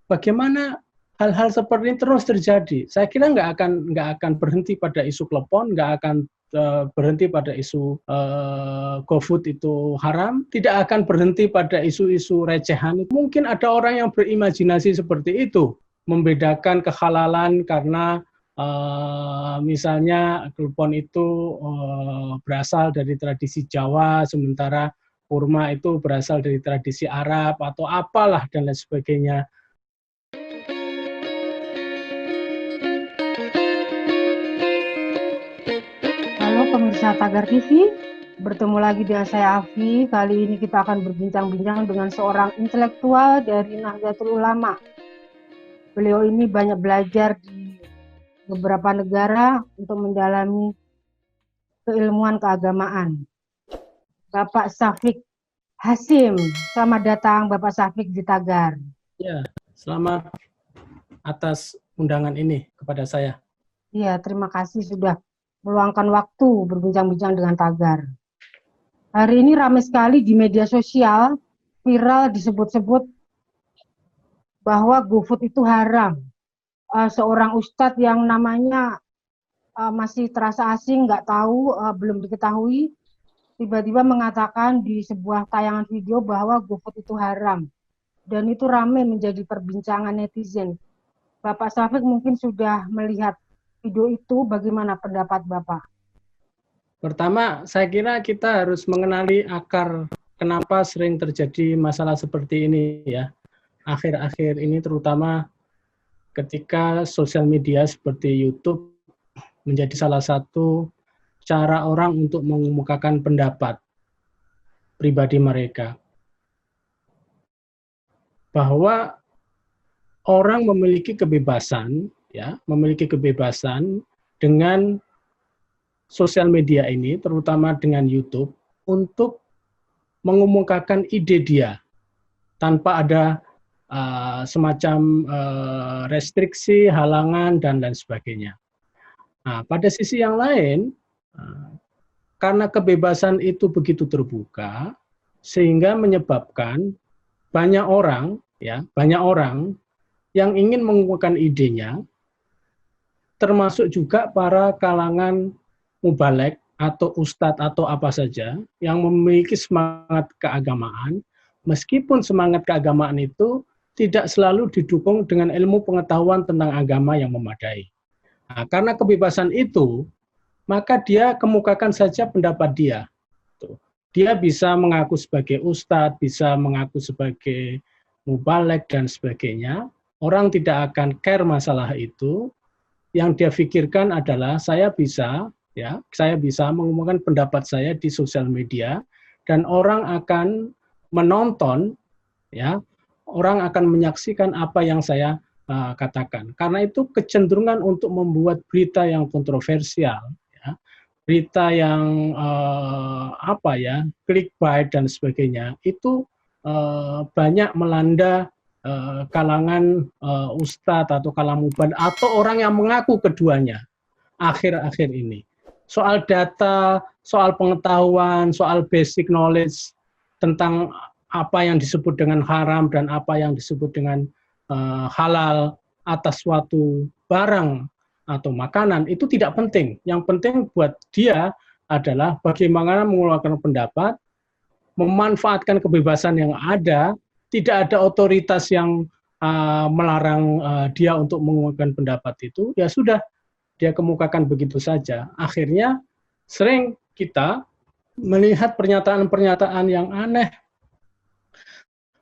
bagaimana hal-hal seperti ini terus terjadi? Saya kira nggak akan berhenti pada isu klepon, nggak akan berhenti pada isu GoFood itu haram, tidak akan berhenti pada isu-isu recehan. Mungkin ada orang yang berimajinasi seperti itu, membedakan kehalalan karena misalnya klepon itu berasal dari tradisi Jawa, sementara kurma itu berasal dari tradisi Arab atau apalah dan lain sebagainya. Halo pemirsa Tagar TV, bertemu lagi dengan saya Afi. Kali ini kita akan berbincang-bincang dengan seorang intelektual dari Nahdlatul Ulama. Beliau ini banyak belajar di beberapa negara untuk mendalami keilmuan keagamaan. Bapak Syafiq Hasyim, selamat datang Bapak Syafiq di Tagar. Ya, selamat atas undangan ini kepada saya. Iya, terima kasih sudah meluangkan waktu berbincang-bincang dengan Tagar. Hari ini ramai sekali di media sosial, viral disebut-sebut bahwa GoFood itu haram. Seorang ustadz yang namanya masih terasa asing, nggak tahu, belum diketahui, tiba-tiba mengatakan di sebuah tayangan video bahwa GoFood itu haram. Dan itu ramai menjadi perbincangan netizen. Bapak Syafiq mungkin sudah melihat video itu, bagaimana pendapat Bapak? Pertama, saya kira kita harus mengenali akar kenapa sering terjadi masalah seperti ini ya. Akhir-akhir ini terutama ketika sosial media seperti YouTube menjadi salah satu cara orang untuk mengemukakan pendapat pribadi mereka. Bahwa orang memiliki kebebasan ya, memiliki kebebasan dengan sosial media ini, terutama dengan YouTube, untuk mengemukakan ide dia tanpa ada semacam restriksi, halangan, dan lain sebagainya. Nah, pada sisi yang lain, karena kebebasan itu begitu terbuka, sehingga menyebabkan banyak orang yang ingin mengemukakan idenya, termasuk juga para kalangan mubalek atau ustadz atau apa saja yang memiliki semangat keagamaan, meskipun semangat keagamaan itu tidak selalu didukung dengan ilmu pengetahuan tentang agama yang memadai. Nah, karena kebebasan itu, maka dia kemukakan saja pendapat dia. Dia bisa mengaku sebagai ustadz, bisa mengaku sebagai mubalek dan sebagainya. Orang tidak akan care masalah itu. Yang dia pikirkan adalah saya bisa mengumumkan pendapat saya di sosial media dan orang akan menonton, ya, orang akan menyaksikan apa yang saya katakan. Karena itu kecenderungan untuk membuat berita yang kontroversial, ya, berita yang clickbait dan sebagainya itu banyak melanda kalangan ustadz atau kalangan muban atau orang yang mengaku keduanya akhir-akhir ini. Soal data, soal pengetahuan, soal basic knowledge tentang apa yang disebut dengan haram dan apa yang disebut dengan halal atas suatu barang atau makanan itu tidak penting. Yang penting buat dia adalah bagaimana mengeluarkan pendapat, memanfaatkan kebebasan yang ada, tidak ada otoritas yang melarang dia untuk mengemukakan pendapat itu, ya sudah, dia kemukakan begitu saja. Akhirnya sering kita melihat pernyataan-pernyataan yang aneh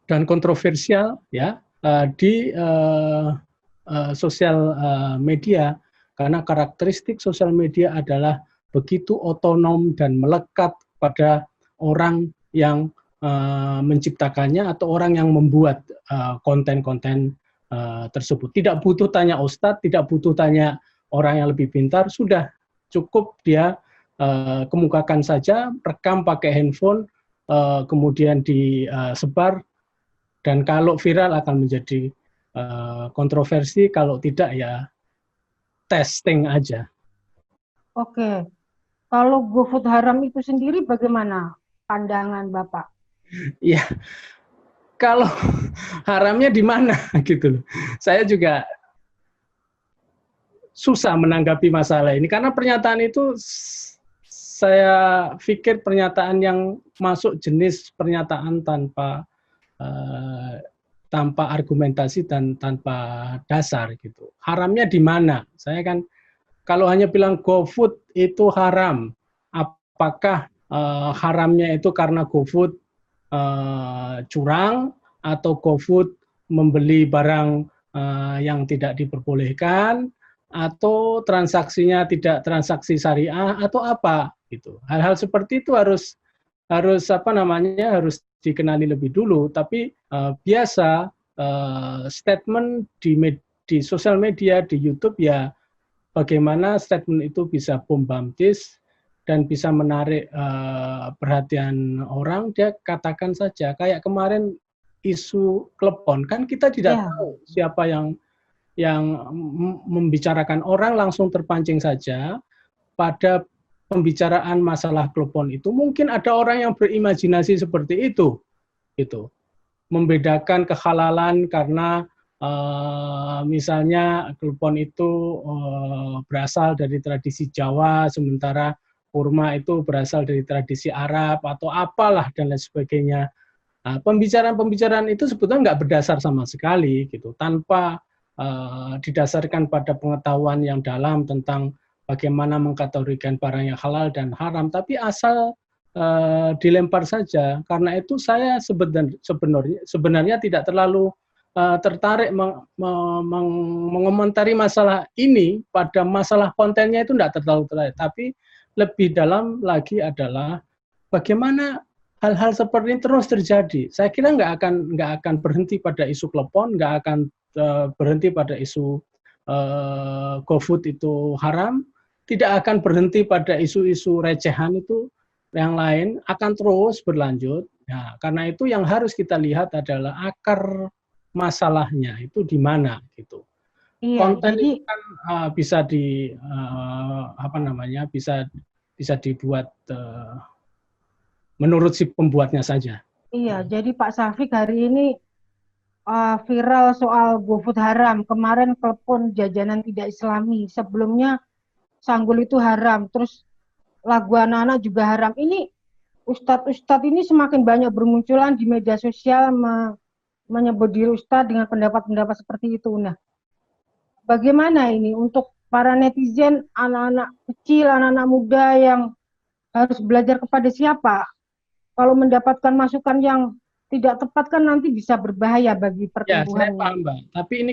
dan kontroversial ya di sosial media, karena karakteristik sosial media adalah begitu otonom dan melekat pada orang yang menciptakannya atau orang yang membuat konten-konten tersebut. Tidak butuh tanya ustadz, tidak butuh tanya orang yang lebih pintar, sudah cukup dia kemukakan saja, rekam pakai handphone, kemudian disebar, dan kalau viral akan menjadi kontroversi, kalau tidak ya testing aja. Oke, kalau GoFood haram itu sendiri bagaimana pandangan Bapak? Ya, kalau haramnya di mana gitu loh. Saya juga susah menanggapi masalah ini karena pernyataan itu saya pikir pernyataan yang masuk jenis pernyataan tanpa argumentasi dan tanpa dasar gitu. Haramnya di mana? Saya kan kalau hanya bilang GoFood itu haram, apakah haramnya itu karena GoFood curang atau GoFood membeli barang yang tidak diperbolehkan atau transaksinya tidak transaksi syariah atau apa gitu. Hal-hal seperti itu harus harus dikenali lebih dulu. Tapi biasa statement di sosial media, di YouTube ya bagaimana statement itu bisa bombastis dan bisa menarik perhatian orang, dia katakan saja. Kayak kemarin isu klepon, kan kita tidak tahu siapa yang membicarakan, orang langsung terpancing saja pada pembicaraan masalah klepon itu. Mungkin ada orang yang berimajinasi seperti itu, gitu. Membedakan kehalalan karena misalnya klepon itu berasal dari tradisi Jawa, sementara kurma itu berasal dari tradisi Arab atau apalah dan lain sebagainya. Nah, pembicaraan-pembicaraan itu sebetulnya nggak berdasar sama sekali, gitu, tanpa didasarkan pada pengetahuan yang dalam tentang bagaimana mengkategorikan barang yang halal dan haram, tapi asal dilempar saja. Karena itu saya sebenarnya tidak terlalu tertarik mengomentari masalah ini. Pada masalah kontennya itu tidak terlalu tertarik, tapi lebih dalam lagi adalah bagaimana hal-hal seperti ini terus terjadi. Saya kira nggak akan berhenti pada isu klepon, nggak akan berhenti pada isu GoFood itu haram, tidak akan berhenti pada isu-isu recehan itu, yang lain akan terus berlanjut. Nah, karena itu yang harus kita lihat adalah akar masalahnya itu di mana gitu. Iya, Konten jadi itu kan bisa bisa dibuat menurut si pembuatnya saja. iya, jadi Pak Safik hari ini viral soal GoFood haram. Kemarin klepon jajanan tidak Islami. Sebelumnya sanggul itu haram. Terus lagu anak-anak juga haram. Ini ustadz-ustadz ini semakin banyak bermunculan di media sosial menyebut diri ustadz dengan pendapat-pendapat seperti itu. Nah, bagaimana ini untuk para netizen, anak-anak kecil, anak-anak muda yang harus belajar kepada siapa? Kalau mendapatkan masukan yang tidak tepat kan nanti bisa berbahaya bagi Ya, saya pertumbuhannya. paham, Mbak. Tapi ini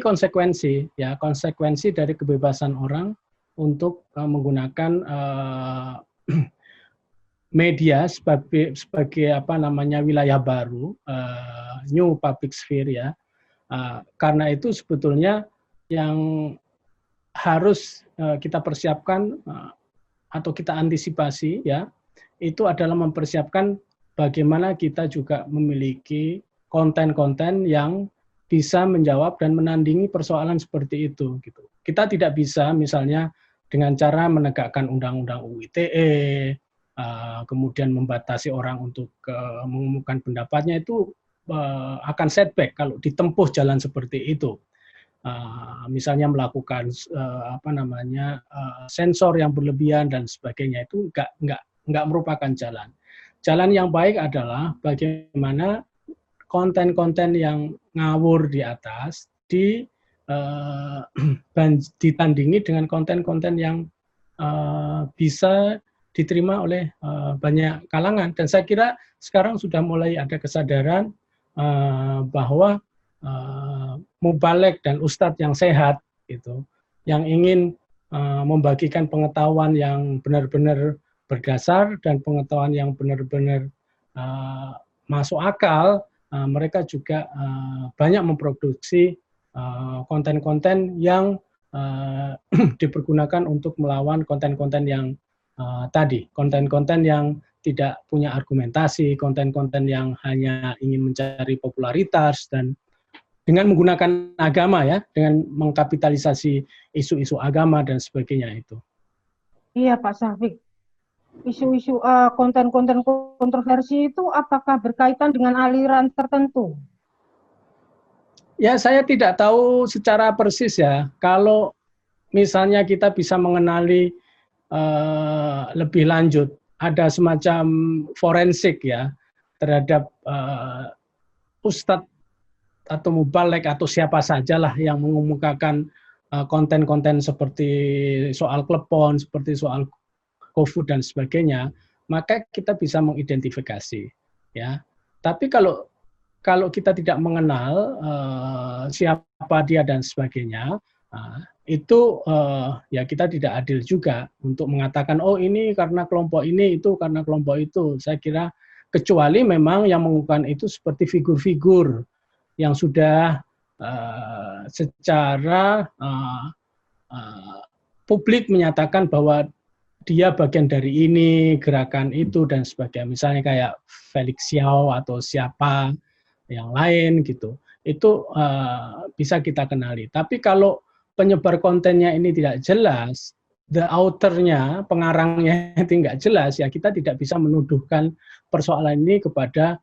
konsekuensi dari kebebasan orang untuk menggunakan media sebagai wilayah baru, new public sphere ya. Karena itu sebetulnya yang harus kita persiapkan atau kita antisipasi ya, itu adalah mempersiapkan bagaimana kita juga memiliki konten-konten yang bisa menjawab dan menandingi persoalan seperti itu gitu. Kita tidak bisa misalnya dengan cara menegakkan undang-undang UU ITE, kemudian membatasi orang untuk mengumumkan pendapatnya, itu akan setback kalau ditempuh jalan seperti itu. Misalnya melakukan sensor yang berlebihan dan sebagainya, itu nggak merupakan jalan. Jalan yang baik adalah bagaimana konten-konten yang ngawur di atas ditandingi dengan konten-konten yang bisa diterima oleh banyak kalangan. Dan saya kira sekarang sudah mulai ada kesadaran bahwa mubalek dan ustadz yang sehat gitu, yang ingin membagikan pengetahuan yang benar-benar berdasar dan pengetahuan yang benar-benar masuk akal, mereka juga banyak memproduksi konten-konten yang dipergunakan untuk melawan konten-konten yang konten-konten yang tidak punya argumentasi, konten-konten yang hanya ingin mencari popularitas, dan dengan menggunakan agama ya, dengan mengkapitalisasi isu-isu agama dan sebagainya itu. Iya Pak Safik, isu-isu konten-konten kontroversi itu apakah berkaitan dengan aliran tertentu? Ya, saya tidak tahu secara persis ya. Kalau misalnya kita bisa mengenali lebih lanjut, ada semacam forensik ya terhadap ustadz atau mubalek atau siapa sajalah yang mengemukakan konten-konten seperti soal klepon, seperti soal GoFood dan sebagainya, maka kita bisa mengidentifikasi ya. Tapi kalau kita tidak mengenal siapa dia dan sebagainya, itu ya kita tidak adil juga untuk mengatakan oh ini karena kelompok ini, itu karena kelompok itu. Saya kira kecuali memang yang mengukuhkan itu seperti figur-figur yang sudah secara publik menyatakan bahwa dia bagian dari ini, gerakan itu dan sebagainya. Misalnya kayak Felix Xiao atau siapa yang lain gitu. Itu bisa kita kenali. Tapi kalau penyebar kontennya ini tidak jelas, the author-nya, pengarangnya itu tidak jelas, ya kita tidak bisa menuduhkan persoalan ini kepada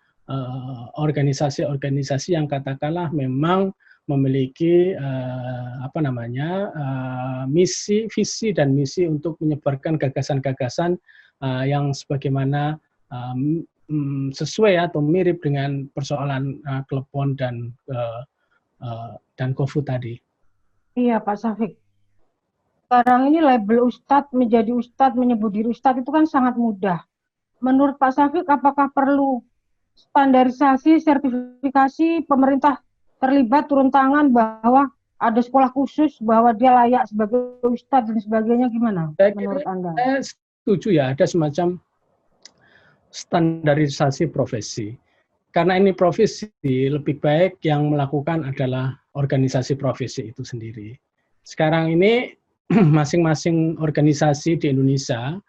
organisasi-organisasi yang katakanlah memang memiliki misi, visi dan misi untuk menyebarkan gagasan-gagasan yang sebagaimana sesuai atau mirip dengan persoalan klepon dan GoFood tadi. Iya, Pak Syafiq. Sekarang ini label ustadz, menjadi ustadz, menyebut diri ustadz itu kan sangat mudah. Menurut Pak Syafiq, apakah perlu standarisasi, sertifikasi, pemerintah terlibat turun tangan bahwa ada sekolah khusus, bahwa dia layak sebagai ustadz dan sebagainya, gimana menurut Anda? Saya setuju ya, ada semacam standarisasi profesi. Karena ini profesi, lebih baik yang melakukan adalah organisasi profesi itu sendiri. Sekarang ini masing-masing organisasi di Indonesia,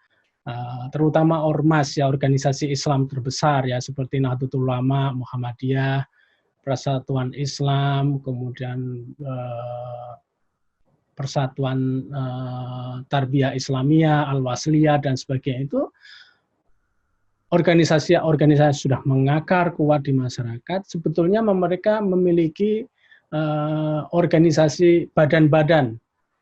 terutama ormas ya, organisasi Islam terbesar ya seperti Nahdlatul Ulama, Muhammadiyah, Persatuan Islam, kemudian Persatuan Tarbiyah Islamiyah, Al-Wasliyah dan sebagainya, itu organisasi-organisasi sudah mengakar kuat di masyarakat. Sebetulnya mereka memiliki organisasi badan-badan,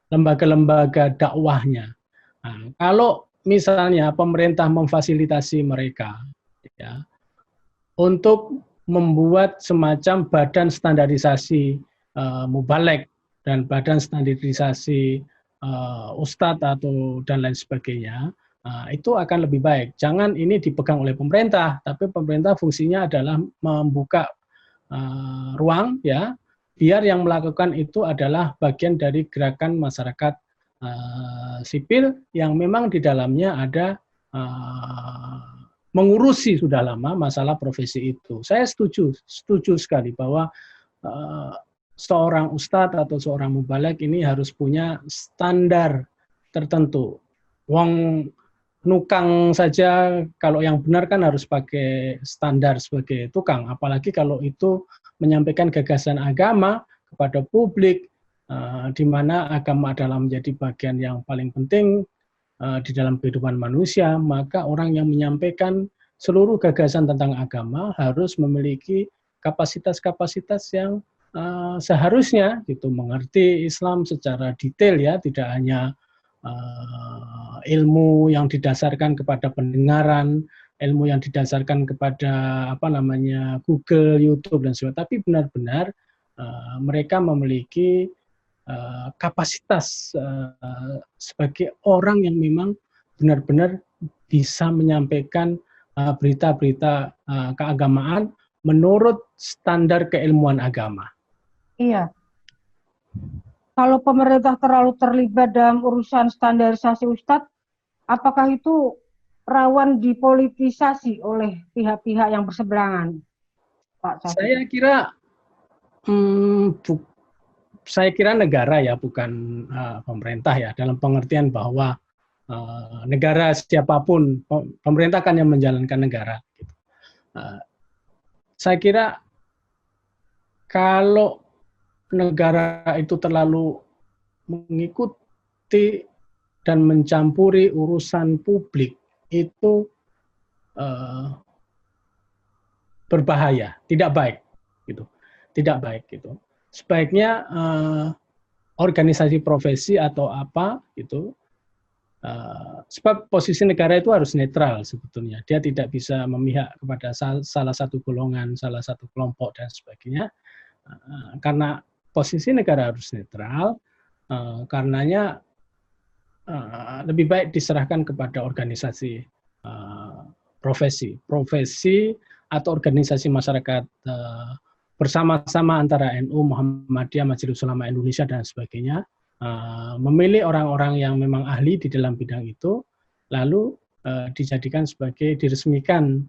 lembaga-lembaga dakwahnya. Nah, kalau misalnya pemerintah memfasilitasi mereka ya, untuk membuat semacam badan standarisasi mubalek dan badan standarisasi ustadz atau dan lain sebagainya, itu akan lebih baik. Jangan ini dipegang oleh pemerintah, tapi pemerintah fungsinya adalah membuka ruang ya, biar yang melakukan itu adalah bagian dari gerakan masyarakat sipil yang memang di dalamnya ada mengurusi sudah lama masalah profesi itu. Saya setuju sekali bahwa seorang ustadz atau seorang mubalek ini harus punya standar tertentu. Wong nukang saja kalau yang benar kan harus pakai standar sebagai tukang, apalagi kalau itu menyampaikan gagasan agama kepada publik, di mana agama adalah menjadi bagian yang paling penting di dalam kehidupan manusia, maka orang yang menyampaikan seluruh gagasan tentang agama harus memiliki kapasitas-kapasitas yang seharusnya gitu, mengerti Islam secara detail ya, tidak hanya ilmu yang didasarkan kepada pendengaran, ilmu yang didasarkan kepada Google, YouTube dan sebagainya, tapi benar-benar mereka memiliki kapasitas sebagai orang yang memang benar-benar bisa menyampaikan berita-berita keagamaan menurut standar keilmuan agama. Iya. Kalau pemerintah terlalu terlibat dalam urusan standarisasi ustadz, apakah itu rawan dipolitisasi oleh pihak-pihak yang berseberangan, Pak Syafiq? Saya kira negara ya, bukan pemerintah ya, dalam pengertian bahwa negara siapapun, pemerintah kan yang menjalankan negara. Gitu. Saya kira kalau negara itu terlalu mengikuti dan mencampuri urusan publik, itu berbahaya, tidak baik, gitu, tidak baik gitu. sebaiknya organisasi profesi atau apa gitu. Sebab posisi negara itu harus netral sebetulnya. Dia tidak bisa memihak kepada salah satu golongan, salah satu kelompok dan sebagainya. Karena posisi negara harus netral, karenanya lebih baik diserahkan kepada organisasi profesi atau organisasi masyarakat bersama-sama antara NU, Muhammadiyah, Majelis Ulama Indonesia dan sebagainya, memilih orang-orang yang memang ahli di dalam bidang itu, lalu dijadikan sebagai diresmikan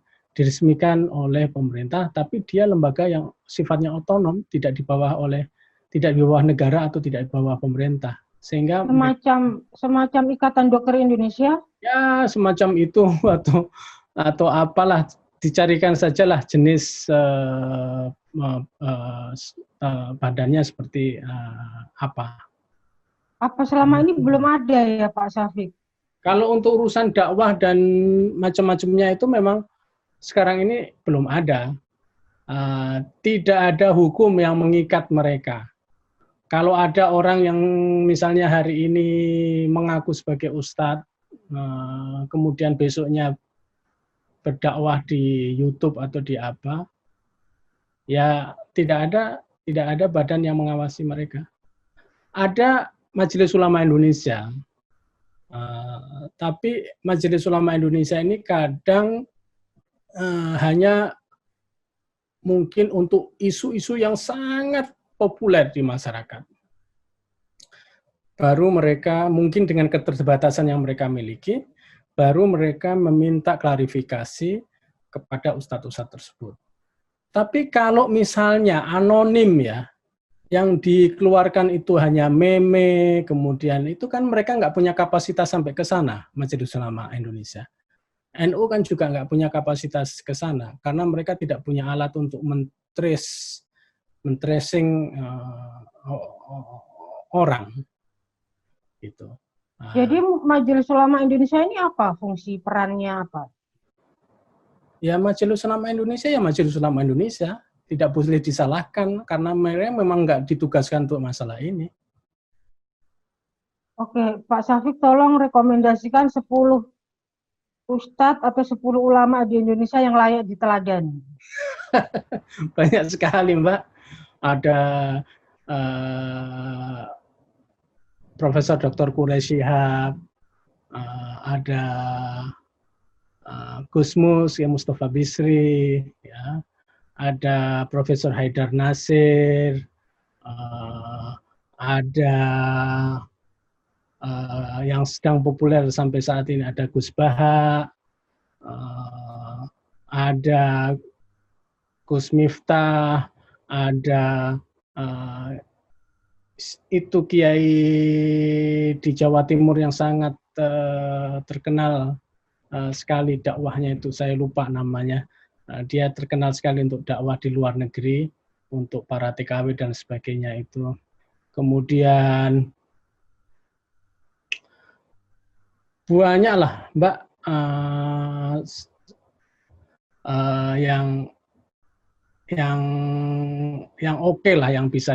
oleh pemerintah, tapi dia lembaga yang sifatnya otonom, tidak di bawah negara atau tidak di bawah pemerintah, sehingga semacam Ikatan Dokter Indonesia. Ya semacam itu atau apalah, dicarikan sajalah jenis badannya seperti apa. Apa selama ini belum ada ya Pak Syafiq? Kalau untuk urusan dakwah dan macam-macamnya itu memang sekarang ini belum ada. Tidak ada hukum yang mengikat mereka. Kalau ada orang yang misalnya hari ini mengaku sebagai ustadz, kemudian besoknya berdakwah di YouTube atau di apa, ya tidak ada badan yang mengawasi mereka. Ada Majelis Ulama Indonesia, tapi Majelis Ulama Indonesia ini kadang hanya mungkin untuk isu-isu yang sangat populer di masyarakat. Baru mereka mungkin dengan keterbatasan yang mereka miliki, baru mereka meminta klarifikasi kepada ustadz-ustadz tersebut. Tapi kalau misalnya anonim ya, yang dikeluarkan itu hanya meme, kemudian itu kan mereka nggak punya kapasitas sampai ke sana, Majelis Ulama Indonesia. NU kan juga nggak punya kapasitas ke sana, karena mereka tidak punya alat untuk men-tracing orang. Gitu. Jadi Majelis Ulama Indonesia ini apa fungsi perannya apa? Ya Majelis Ulama Indonesia ya Majelis Ulama Indonesia, tidak boleh disalahkan karena mereka memang nggak ditugaskan untuk masalah ini. Oke, Pak Syafiq tolong rekomendasikan 10 ustadz atau 10 ulama di Indonesia yang layak diteladani. Banyak sekali Mbak. Ada Profesor Dr. Quraish Shihab, ada Gusmus, ya Mustafa Bisri, ya, ada Profesor Haidar Nasir, ada yang sedang populer sampai saat ini ada Gus Baha, ada Gus Miftah, ada itu kiai di Jawa Timur yang sangat terkenal sekali dakwahnya, itu saya lupa namanya. Dia terkenal sekali untuk dakwah di luar negeri untuk para TKW dan sebagainya itu. Kemudian banyak lah Mbak yang oke lah, yang bisa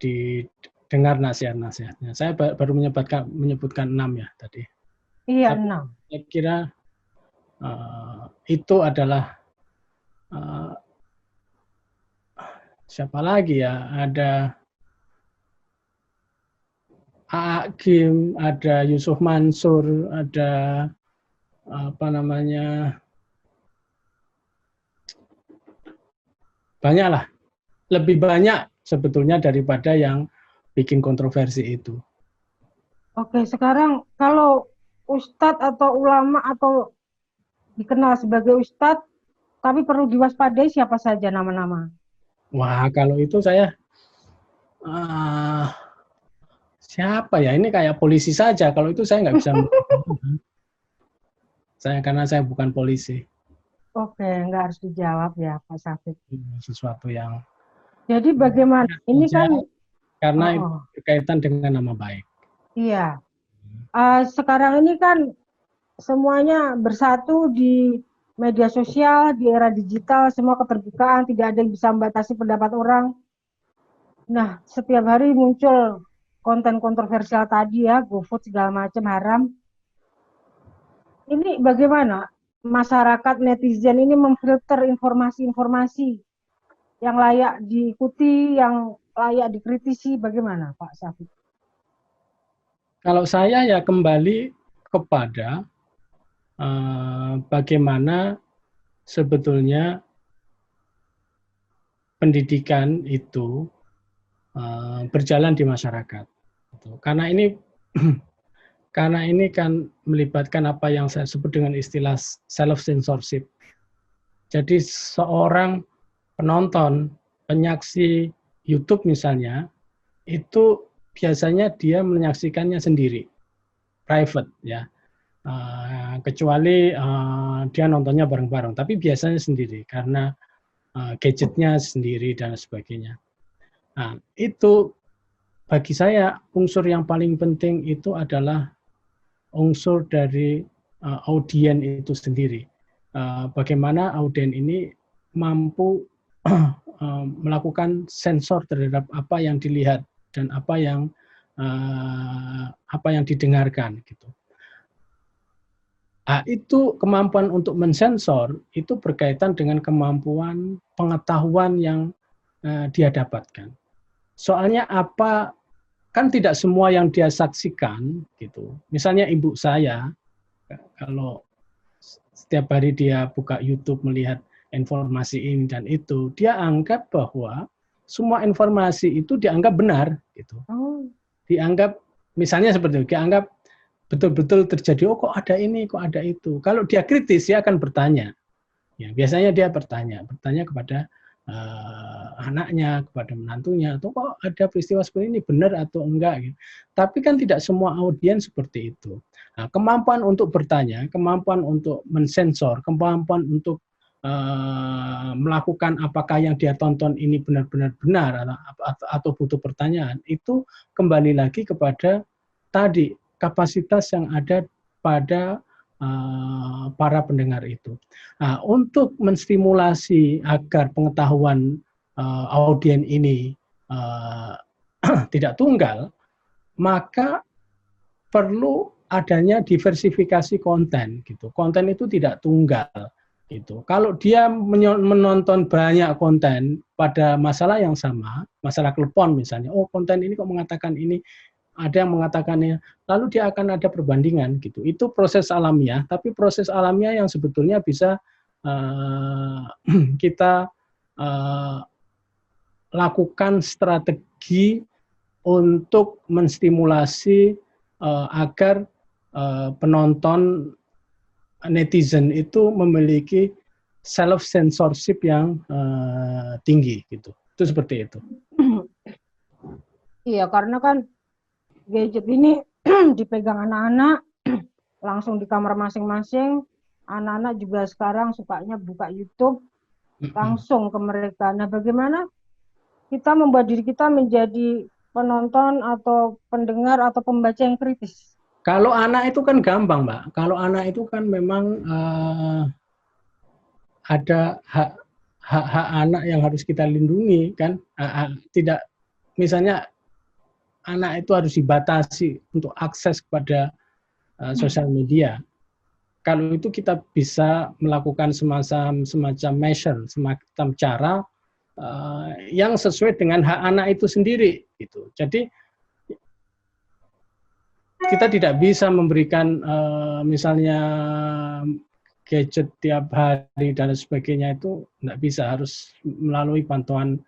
didengar nasihat-nasihatnya. Saya baru menyebutkan 6 ya tadi. Iya, tapi 6. Saya kira itu adalah siapa lagi ya? Ada Hakim, ada Yusuf Mansur, ada apa namanya? Banyak lah. Lebih banyak sebetulnya daripada yang bikin kontroversi itu. Oke, sekarang kalau ustadz atau ulama atau dikenal sebagai ustadz, tapi perlu diwaspadai siapa saja nama-nama? Wah, kalau itu saya siapa ya? Ini kayak polisi saja. Kalau itu saya nggak bisa. Karena saya bukan polisi. Oke, nggak harus dijawab ya, Pak Syafiq. Sesuatu yang. Jadi bagaimana? Ini kan karena itu berkaitan dengan nama baik. Iya. Sekarang ini kan semuanya bersatu di media sosial, di era digital, semua keterbukaan, tidak ada yang bisa membatasi pendapat orang. Nah, setiap hari muncul konten kontroversial tadi ya, GoFood segala macam haram. Ini bagaimana masyarakat netizen ini memfilter informasi-informasi yang layak diikuti, yang layak dikritisi, bagaimana Pak Syafiq? Kalau saya ya kembali kepada bagaimana sebetulnya pendidikan itu berjalan di masyarakat. Karena ini karena ini kan melibatkan apa yang saya sebut dengan istilah self censorship. Jadi seorang penonton, penyaksi YouTube misalnya, itu biasanya dia menyaksikannya sendiri, private ya. Kecuali dia nontonnya bareng-bareng, tapi biasanya sendiri karena gadgetnya sendiri dan sebagainya. Nah, itu bagi saya unsur yang paling penting itu adalah unsur dari audien itu sendiri. Bagaimana audien ini mampu melakukan sensor terhadap apa yang dilihat dan apa yang didengarkan gitu. Itu kemampuan untuk mensensor itu berkaitan dengan kemampuan pengetahuan yang dia dapatkan. Soalnya kan tidak semua yang dia saksikan gitu. Misalnya ibu saya kalau setiap hari dia buka YouTube melihat informasi ini dan itu, dia anggap bahwa semua informasi itu dianggap benar gitu. Dianggap misalnya seperti itu, dianggap betul-betul terjadi, oh kok ada ini, kok ada itu. Kalau dia kritis, dia akan bertanya. Ya, biasanya dia bertanya kepada anaknya, kepada menantunya, atau kok ada peristiwa seperti ini, benar atau enggak. Gitu. Tapi kan tidak semua audiens seperti itu. Nah, kemampuan untuk bertanya, kemampuan untuk mensensor, kemampuan untuk melakukan apakah yang dia tonton ini benar-benar benar atau butuh pertanyaan, itu kembali lagi kepada tadi, kapasitas yang ada pada para pendengar itu. Nah, untuk menstimulasi agar pengetahuan audien ini tidak tunggal, maka perlu adanya diversifikasi konten. Gitu. Konten itu tidak tunggal. Gitu. Kalau dia menonton banyak konten pada masalah yang sama, masalah klepon misalnya, oh konten ini kok mengatakan ini, ada yang mengatakannya, lalu dia akan ada perbandingan gitu. Itu proses alamiah, tapi proses alamiah yang sebetulnya bisa kita lakukan strategi untuk menstimulasi agar penonton netizen itu memiliki self censorship yang tinggi gitu. Itu seperti itu. Iya, karena kan gadget ini dipegang anak-anak langsung di kamar masing-masing. Anak-anak juga sekarang sukanya buka YouTube langsung ke mereka. Nah, bagaimana kita membuat diri kita menjadi penonton atau pendengar atau pembaca yang kritis? Kalau anak itu kan gampang, Mbak. Kalau anak itu kan memang ada hak anak yang harus kita lindungi, kan? Tidak, misalnya anak itu harus dibatasi untuk akses kepada sosial media. Kalau itu kita bisa melakukan semacam measure, semacam cara yang sesuai dengan hak anak itu sendiri. Gitu. Jadi kita tidak bisa memberikan misalnya gadget tiap hari dan sebagainya, itu tidak bisa, harus melalui bantuan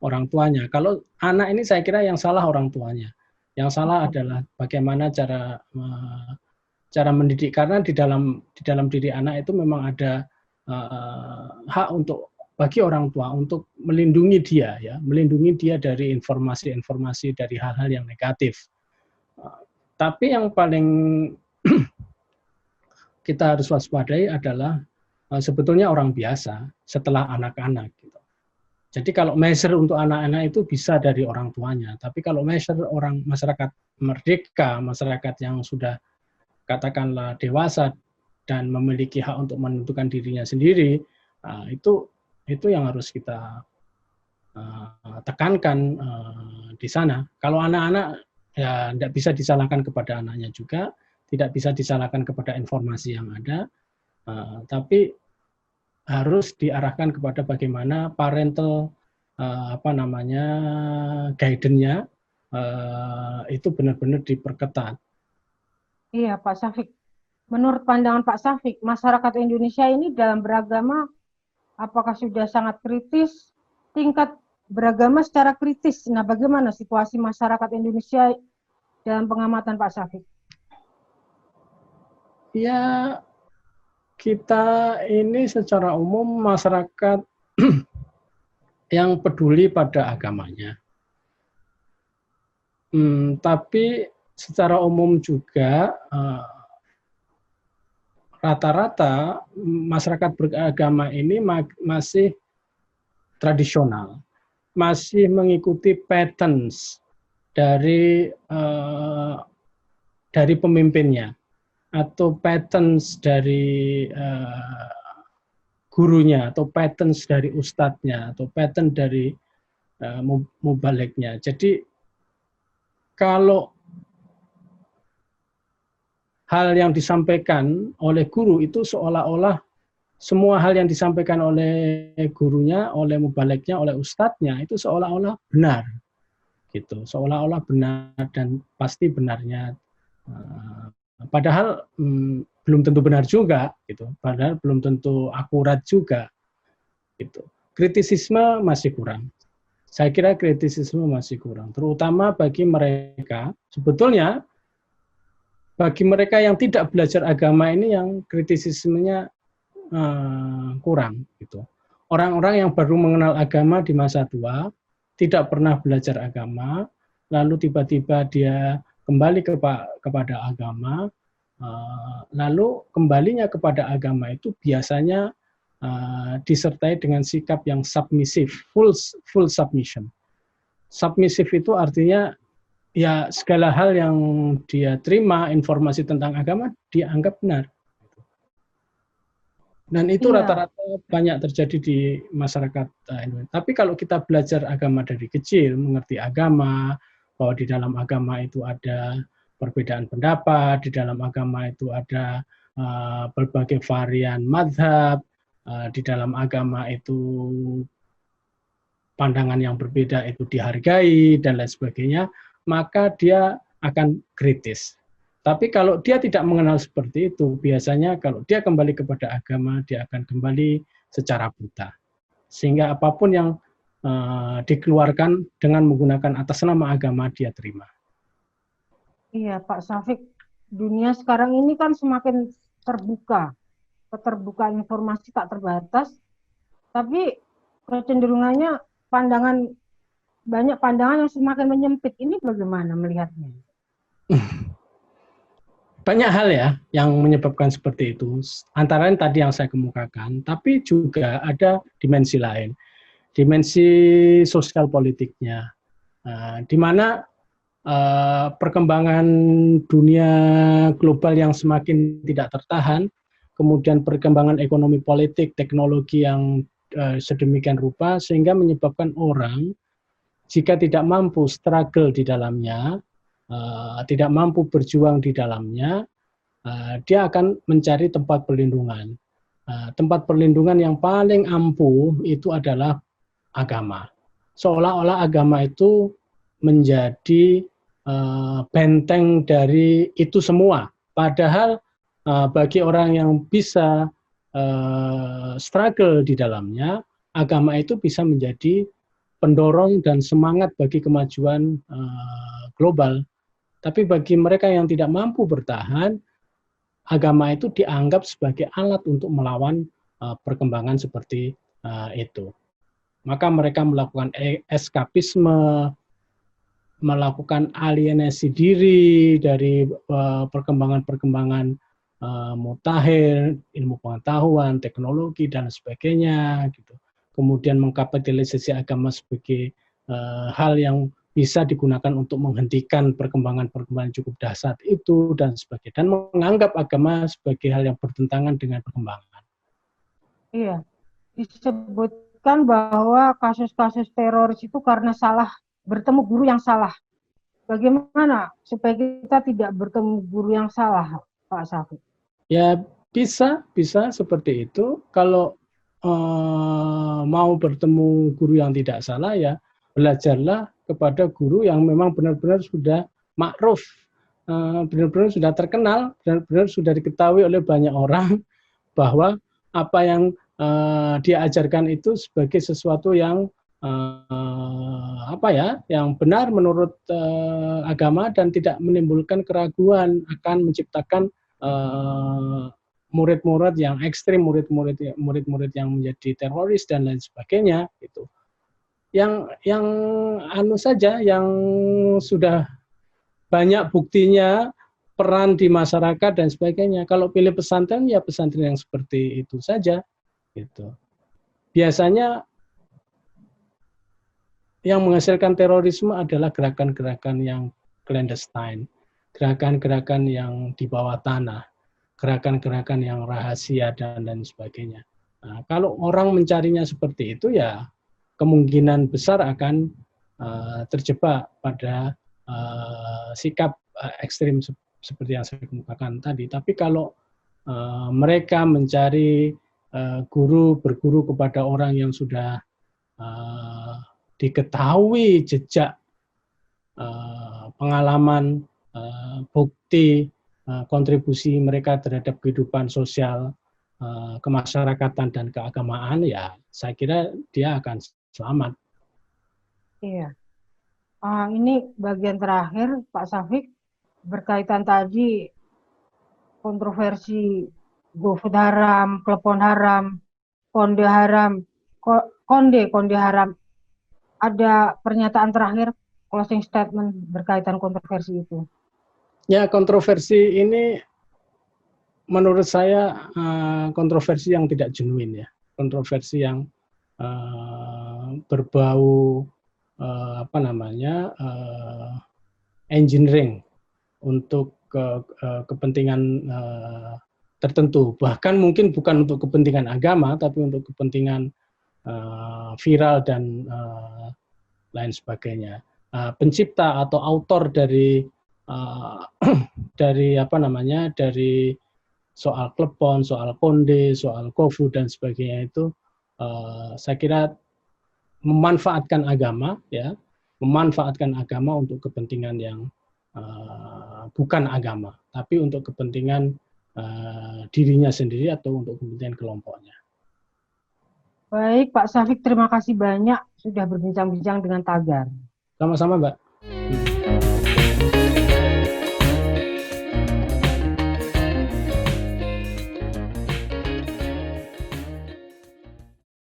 orang tuanya. Kalau anak ini saya kira yang salah orang tuanya. Yang salah adalah bagaimana cara mendidik, karena di dalam diri anak itu memang ada hak untuk bagi orang tua untuk melindungi dia, ya, melindungi dia dari informasi-informasi dari hal-hal yang negatif. Tapi yang paling kita harus waspadai adalah sebetulnya orang biasa setelah anak-anak. Gitu. Jadi kalau measure untuk anak-anak itu bisa dari orang tuanya, tapi kalau measure orang masyarakat merdeka, masyarakat yang sudah katakanlah dewasa dan memiliki hak untuk menentukan dirinya sendiri, itu yang harus kita tekankan di sana. Kalau anak-anak ya tidak bisa disalahkan kepada anaknya juga, tidak bisa disalahkan kepada informasi yang ada, tapi harus diarahkan kepada bagaimana parental guidance-nya itu benar-benar diperketat. Iya, Pak Syafiq. Menurut pandangan Pak Syafiq, masyarakat Indonesia ini dalam beragama apakah sudah sangat kritis, tingkat beragama secara kritis. Nah, bagaimana situasi masyarakat Indonesia dalam pengamatan Pak Syafiq? Ya, kita ini secara umum masyarakat yang peduli pada agamanya. Tapi secara umum juga rata-rata masyarakat beragama ini masih tradisional, masih mengikuti patterns dari pemimpinnya atau patterns dari gurunya atau patterns dari ustadznya atau pattern dari mubaliknya. Jadi kalau hal yang disampaikan oleh guru itu seolah-olah semua hal yang disampaikan oleh gurunya, oleh mubaliknya, oleh ustadznya itu seolah-olah benar, gitu. Seolah-olah benar dan pasti benarnya. Padahal belum tentu benar juga, gitu. Padahal belum tentu akurat juga, gitu. Kritisisme masih kurang. Saya kira kritisisme masih kurang, terutama bagi mereka sebetulnya. Bagi mereka yang tidak belajar agama ini yang kritisismenya kurang. Gitu. Orang-orang yang baru mengenal agama di masa tua, tidak pernah belajar agama, lalu tiba-tiba dia kembali kepada agama, lalu kembalinya kepada agama itu biasanya disertai dengan sikap yang submissive, full submission. Submissive itu artinya ya segala hal yang dia terima informasi tentang agama dianggap benar. Dan itu rata-rata banyak terjadi di masyarakat Indonesia. Tapi kalau kita belajar agama dari kecil, mengerti agama, bahwa di dalam agama itu ada perbedaan pendapat, di dalam agama itu ada berbagai varian mazhab, di dalam agama itu pandangan yang berbeda itu dihargai, dan lain sebagainya, maka dia akan kritis. Tapi kalau dia tidak mengenal seperti itu, biasanya kalau dia kembali kepada agama, dia akan kembali secara buta. Sehingga apapun yang dikeluarkan dengan menggunakan atas nama agama, dia terima. Iya, Pak Syafiq. Dunia sekarang ini kan semakin terbuka. Keterbukaan informasi tak terbatas. Tapi kecenderungannya banyak pandangan yang semakin menyempit. Ini bagaimana melihatnya? Banyak hal ya yang menyebabkan seperti itu. Antara lain tadi yang saya kemukakan, tapi juga ada dimensi lain. Dimensi sosial politiknya. Di mana perkembangan dunia global yang semakin tidak tertahan, kemudian perkembangan ekonomi politik, teknologi yang sedemikian rupa, sehingga menyebabkan orang jika tidak mampu struggle di dalamnya, tidak mampu berjuang di dalamnya, dia akan mencari tempat perlindungan. Tempat perlindungan yang paling ampuh itu adalah agama. Seolah-olah agama itu menjadi benteng dari itu semua. Padahal bagi orang yang bisa struggle di dalamnya, agama itu bisa menjadi pendorong dan semangat bagi kemajuan global. Tapi bagi mereka yang tidak mampu bertahan, agama itu dianggap sebagai alat untuk melawan perkembangan seperti itu. Maka mereka melakukan eskapisme, melakukan alienasi diri dari perkembangan-perkembangan mutakhir, ilmu pengetahuan, teknologi, dan sebagainya. Gitu. Kemudian mengkapitalisasi agama sebagai hal yang bisa digunakan untuk menghentikan perkembangan-perkembangan cukup dahsyat itu dan sebagainya, dan menganggap agama sebagai hal yang bertentangan dengan perkembangan. Iya, disebut disebutkan bahwa kasus-kasus teroris itu karena salah bertemu guru yang salah. Bagaimana supaya kita tidak bertemu guru yang salah, Pak Syafiq? Ya bisa seperti itu. Kalau mau bertemu guru yang tidak salah, ya belajarlah kepada guru yang memang benar-benar sudah makruf, benar-benar sudah terkenal, benar-benar sudah diketahui oleh banyak orang bahwa apa yang dia ajarkan itu sebagai sesuatu yang yang benar menurut agama dan tidak menimbulkan keraguan akan menciptakan murid-murid yang ekstrim, murid-murid yang menjadi teroris dan lain sebagainya gitu. Yang anu saja, yang sudah banyak buktinya peran di masyarakat dan sebagainya. Kalau pilih pesantren, ya pesantren yang seperti itu saja gitu. Biasanya yang menghasilkan terorisme adalah gerakan-gerakan yang clandestine, gerakan-gerakan yang di bawah tanah, gerakan-gerakan yang rahasia dan lain sebagainya. Nah, kalau orang mencarinya seperti itu, ya kemungkinan besar akan terjebak pada sikap ekstrim seperti yang saya kemukakan tadi. Tapi kalau mereka mencari berguru kepada orang yang sudah diketahui jejak pengalaman, bukti, kontribusi mereka terhadap kehidupan sosial, kemasyarakatan dan keagamaan, ya saya kira dia akan selamat. Iya. Ini bagian terakhir, Pak Syafiq, berkaitan tadi kontroversi GoFood haram, klepon haram, konde haram, konde haram. Ada pernyataan terakhir, closing statement berkaitan kontroversi itu. Ya, kontroversi ini menurut saya kontroversi yang tidak genuine, ya, kontroversi yang berbau engineering untuk kepentingan tertentu, bahkan mungkin bukan untuk kepentingan agama, tapi untuk kepentingan viral dan lain sebagainya. Pencipta atau autor dari dari soal klepon, soal konde, soal GoFood dan sebagainya itu saya kira memanfaatkan agama, ya, memanfaatkan agama untuk kepentingan yang bukan agama, tapi untuk kepentingan dirinya sendiri atau untuk kepentingan kelompoknya. Baik, Pak Syafiq, terima kasih banyak sudah berbincang-bincang dengan Tagar. Sama-sama, Mbak.